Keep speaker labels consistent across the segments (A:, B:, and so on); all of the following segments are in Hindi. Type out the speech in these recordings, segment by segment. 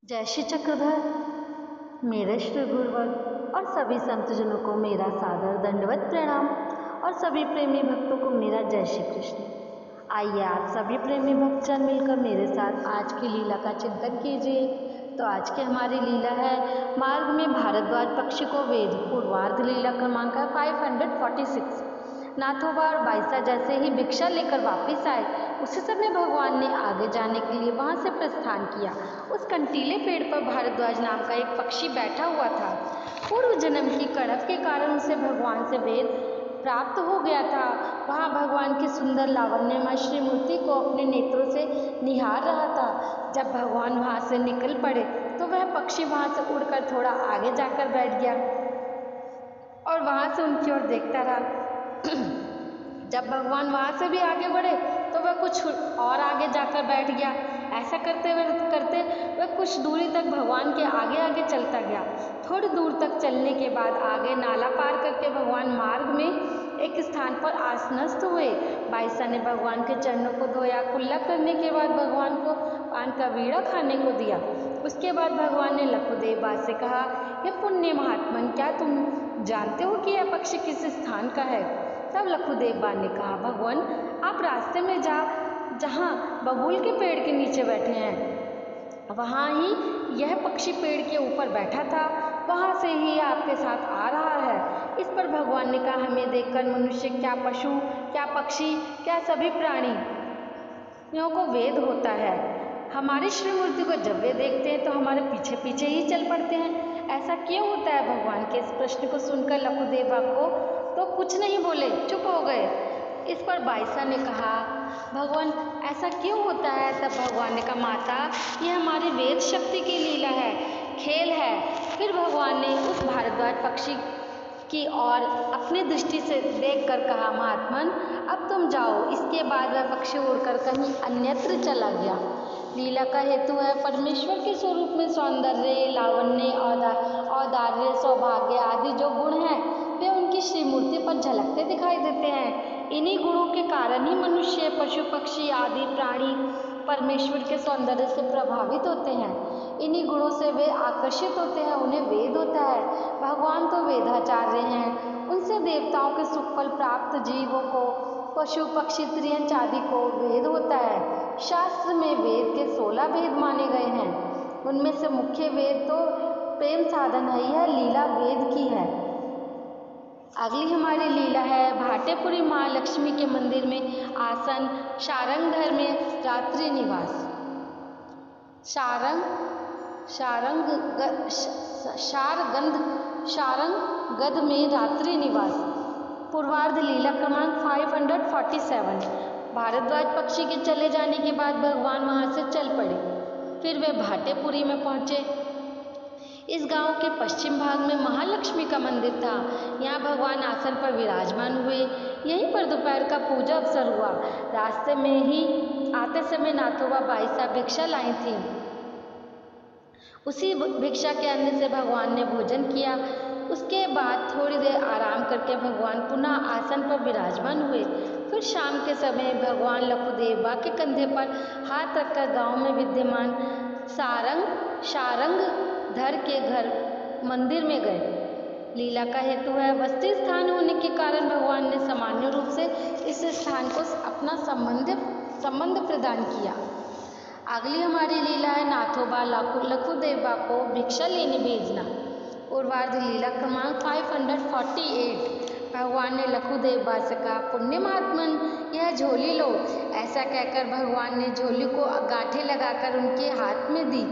A: जय श्री चक्रधर। मेरे श्री गुरुवर और सभी संतजनों को मेरा सादर दंडवत प्रणाम और सभी प्रेमी भक्तों को मेरा जय श्री कृष्ण। आइए आप सभी प्रेमी भक्तजन मिलकर मेरे साथ आज की लीला का चिंतन कीजिए। तो आज की हमारी लीला है मार्ग में भारद्वाज पक्षी को वेद। पूर्वार्ध लीला क्रमांक है 546। नाथोबा और बाईसा जैसे ही भिक्षा लेकर वापस आए उसी समय भगवान ने आगे जाने के लिए वहां से प्रस्थान किया। उस कंटीले पेड़ पर भारद्वाज नाम का एक पक्षी बैठा हुआ था। पूर्व जन्म की कड़प के कारण उसे भगवान से वेद प्राप्त हो गया था। वहां भगवान की सुंदर लावण्यमय श्री मूर्ति को अपने नेत्रों से निहार रहा था। जब भगवान वहां से निकल पड़े तो वह पक्षी वहां से उड़कर थोड़ा आगे जाकर बैठ गया और वहां से उनकी ओर देखता रहा। जब भगवान वहां से भी आगे बढ़े तो वह कुछ और आगे जाकर बैठ गया। ऐसा करते वह कुछ दूरी तक भगवान के आगे आगे चलता गया। थोड़ी दूर तक चलने के बाद आगे नाला पार करके भगवान मार्ग में एक स्थान पर आसनस्थ हुए। बाईसा ने भगवान के चरणों को धोया। कुल्ला करने के बाद भगवान को पान का बीड़ा खाने को दिया। उसके बाद भगवान ने लखुदेव बा से कहा, हे पुण्य महात्मन, क्या तुम जानते हो कि यह पक्षी किस स्थान का है? तब लखुदेव बा ने कहा, भगवान आप रास्ते में जहाँ बबूल के पेड़ के नीचे बैठे हैं वहाँ ही यह पक्षी पेड़ के ऊपर बैठा था। वहाँ से ही आपके साथ आ रहा है। इस पर भगवान ने कहा, हमें देखकर मनुष्य क्या पशु क्या पक्षी क्या सभी प्राणियों को वेद होता है। हमारी श्रीमूर्ति को जब वे देखते हैं तो हमारे पीछे पीछे ही चल पड़ते हैं। ऐसा क्यों होता है? भगवान के इस प्रश्न को सुनकर लखुदेव बा को तो कुछ नहीं बोले, चुप हो गए। इस पर बाईसा ने कहा, भगवान ऐसा क्यों होता है? तब भगवान ने कहा, माता यह हमारी वेद शक्ति की लीला है, खेल है। फिर भगवान ने उस भारद्वाज पक्षी की ओर अपनी दृष्टि से देखकर कहा, महात्मन अब तुम जाओ। इसके बाद वह पक्षी उड़कर कहीं अन्यत्र चला गया। लीला का हेतु है परमेश्वर के स्वरूप में सौंदर्य, लावण्य, औदार्य, सौभाग्य आदि जो गुण हैं वे उनकी श्रीमूर्ति पर झलकते दिखाई देते हैं। इन्हीं गुणों के कारण ही मनुष्य, पशु पक्षी आदि प्राणी परमेश्वर के सौंदर्य से प्रभावित होते हैं। इन्हीं गुणों से वे आकर्षित होते हैं, उन्हें वेद होता है। भगवान तो वेदाचार्य हैं, उनसे देवताओं के सुख फल प्राप्त जीवों को, पशु पक्षी त्रियंच आदि को वेद होता है। शास्त्र में वेद के 16 वेद माने गए हैं। उनमें से मुख्य वेद तो प्रेम साधन है। यह लीला वेद की है। अगली हमारी लीला है भाटेपुरी महालक्ष्मी के मंदिर में आसन शारंग घर में रात्रि निवास। शारंगगद में रात्रि निवास। पूर्वार्ध लीला क्रमांक 547। भारद्वाज पक्षी के चले जाने के बाद भगवान वहां से चल पड़े। फिर वे भाटेपुरी में पहुंचे। इस गांव के पश्चिम भाग में महालक्ष्मी का मंदिर था। यहाँ भगवान आसन पर विराजमान हुए। यहीं पर दोपहर का पूजा अवसर हुआ। रास्ते में ही आते समय नाथोबा बाईसा भिक्षा लाई थी। उसी भिक्षा के अन्न से भगवान ने भोजन किया। उसके बाद थोड़ी देर आराम करके भगवान पुनः आसन पर विराजमान हुए। फिर शाम के समय भगवान लखुदेव बा के कंधे पर हाथ रखकर गांव में विद्यमान शारंग धर के घर मंदिर में गए। लीला का हेतु है बस्ती स्थान होने के कारण भगवान ने सामान्य रूप से इस स्थान को अपना संबंध प्रदान किया। अगली हमारी लीला है नाथोबा लखुदेव बा को भिक्षा लेने भेजना। पूर्वार्ध लीला क्रमांक 548। भगवान ने लखुदेव बा से कहा, पुण्य महात्मन यह झोली लो। ऐसा कहकर भगवान ने झोली को गांठें लगाकर उनके हाथ में दी।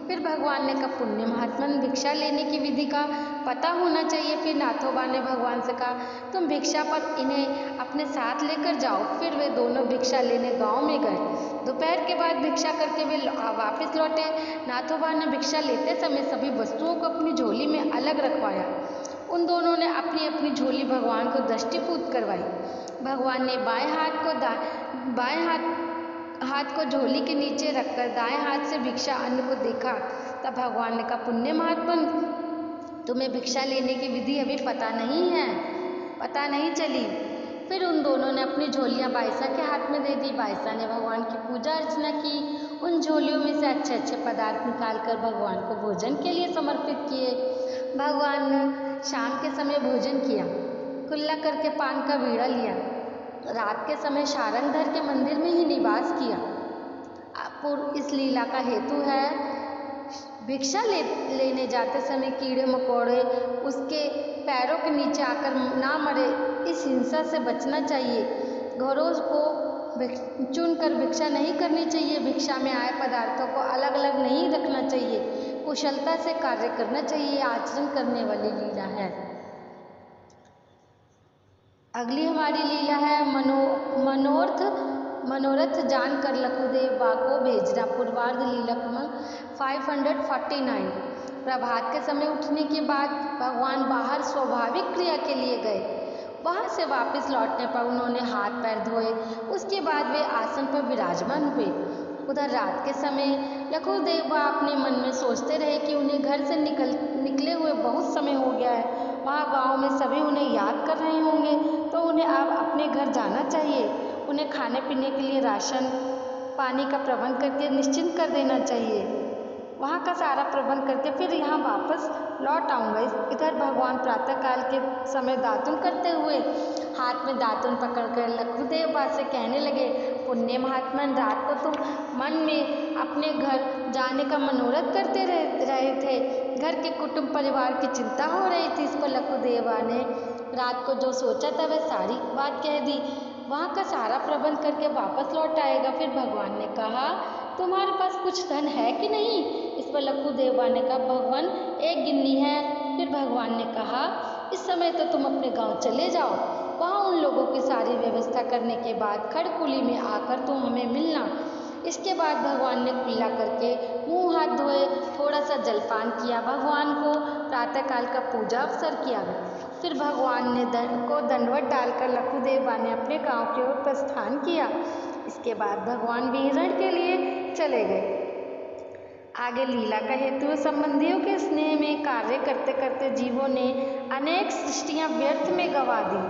A: फिर भगवान ने कहा, पुण्य महात्मन भिक्षा लेने की विधि का पता होना चाहिए। फिर नाथोबा ने भगवान से कहा, तुम भिक्षा पर इन्हें अपने साथ लेकर जाओ। फिर वे दोनों भिक्षा लेने गांव में गए। दोपहर के बाद भिक्षा करके वे वापस लौटे। नाथोबा ने भिक्षा लेते समय सभी वस्तुओं को अपनी झोली में अलग रखवाया। उन दोनों ने अपनी अपनी झोली भगवान को दृष्टिपूत करवाई। भगवान ने बाएं हाथ को झोली के नीचे रखकर दाएं हाथ से भिक्षा अन्न को देखा। तब भगवान ने कहा, पुण्य महात्मन तुम्हें भिक्षा लेने की विधि अभी पता नहीं चली। फिर उन दोनों ने अपनी झोलियाँ बाईसा के हाथ में दे दी। बाईसा ने भगवान की पूजा अर्चना की। उन झोलियों में से अच्छे अच्छे पदार्थ निकालकर भगवान को भोजन के लिए समर्पित किए। भगवान ने शाम के समय भोजन किया, कुल्ला करके पान का बीड़ा लिया। रात के समय शारंगधर के मंदिर में ही निवास किया। पूर्व इस लीला का हेतु है भिक्षा लेने जाते समय कीड़े मकोड़े उसके पैरों के नीचे आकर ना मरे, इस हिंसा से बचना चाहिए। घरों को चुनकर भिक्षा नहीं करनी चाहिए। भिक्षा में आए पदार्थों को अलग अलग नहीं रखना चाहिए। कुशलता से कार्य करना चाहिए। आचरण करने वाली लीला है। अगली हमारी लीला है मनोरथ जानकर लखुदेव बा को भेजना। पूर्वार्ध लीला क्रमांक 549। प्रभात के समय उठने के बाद भगवान बाहर स्वाभाविक क्रिया के लिए गए। वहां से वापस लौटने पर उन्होंने हाथ पैर धोए। उसके बाद वे आसन पर विराजमान हुए। उधर रात के समय लखुदेव बा अपने मन में सोचते रहे कि उन्हें घर से निकले हुए बहुत समय हो गया है। वहाँ गांव में सभी उन्हें याद कर रहे होंगे, तो उन्हें अब अपने घर जाना चाहिए। उन्हें खाने पीने के लिए राशन पानी का प्रबंध करके निश्चिंत कर देना चाहिए। वहाँ का सारा प्रबंध करके फिर यहाँ वापस लौट आऊँगा। इधर भगवान प्रातःकाल के समय दातुन करते हुए हाथ में दातुन पकड़कर लखुदेव बा से कहने लगे, पुण्य महात्मन, रात को तुम मन में अपने घर जाने का मनोरथ करते रहे थे। घर के कुटुंब परिवार की चिंता हो रही थी। इस पर लखुदेव बा ने रात को जो सोचा था वह सारी बात कह दी। वहाँ का सारा प्रबंध करके वापस लौट आएगा। फिर भगवान ने कहा, तुम्हारे पास कुछ धन है कि नहीं? इस पर लखुदेव बा ने कहा, भगवान एक गिन्नी है। फिर भगवान ने कहा, इस समय तो तुम अपने गांव चले जाओ। वहाँ उन लोगों की सारी व्यवस्था करने के बाद खड़कुली में आकर तुम हमें मिलना। इसके बाद भगवान ने कुल्ला करके मुंह हाथ धोए, थोड़ा सा जलपान किया। भगवान को प्रातःकाल का पूजा अवसर किया। फिर भगवान ने दंडवत डालकर लखुदेव बा ने अपने गांव की ओर प्रस्थान किया। इसके बाद भगवान विहरण के लिए चले गए। आगे लीला का हेतु संबंधियों के स्नेह में कार्य करते करते जीवों ने अनेक सृष्टियां व्यर्थ में गंवा दी।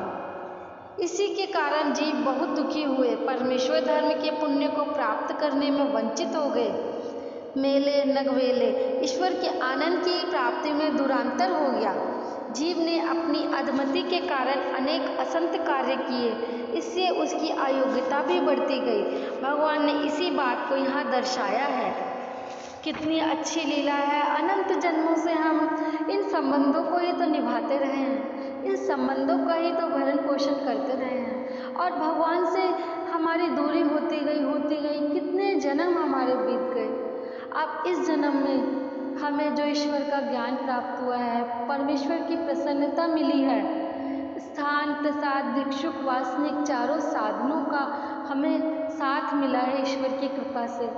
A: इसी के कारण जीव बहुत दुखी हुए, परमेश्वर धर्म के पुण्य को प्राप्त करने में वंचित हो गए। मेले नगवेले ईश्वर के आनंद की प्राप्ति में दुरांतर हो गया। जीव ने अपनी अधमति के कारण अनेक असंत कार्य किए, इससे उसकी अयोग्यता भी बढ़ती गई। भगवान ने इसी बात को यहाँ दर्शाया है। कितनी अच्छी लीला है। अनंत जन्मों से हम इन संबंधों को ही तो निभाते रहे हैं, इन संबंधों का ही तो भरण पोषण करते रहे हैं, और भगवान से हमारी दूरी होती गई, कितने जन्म हमारे बीत गए। अब इस जन्म में हमें जो ईश्वर का ज्ञान प्राप्त हुआ है, परमेश्वर की प्रसन्नता मिली है, स्थान प्रसाद भिक्षुक वासनिक चारों साधनों का हमें साथ मिला है ईश्वर की कृपा से।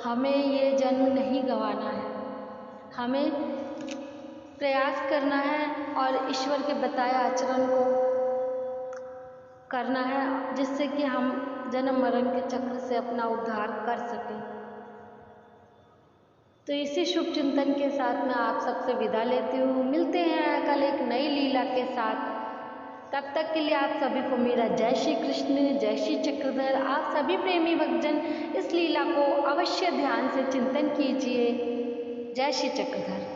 A: हमें ये जन्म नहीं गंवाना है। हमें प्रयास करना है और ईश्वर के बताए आचरण को करना है, जिससे कि हम जन्म मरण के चक्र से अपना उद्धार कर सकें। तो इसी शुभ चिंतन के साथ मैं आप सबसे विदा लेती हूँ। मिलते हैं कल एक नई लीला के साथ। तब तक के लिए आप सभी को मेरा जय श्री कृष्ण, जय श्री चक्रधर। आप सभी प्रेमी भक्तजन इस लीला को अवश्य ध्यान से चिंतन कीजिए। जय श्री चक्रधर।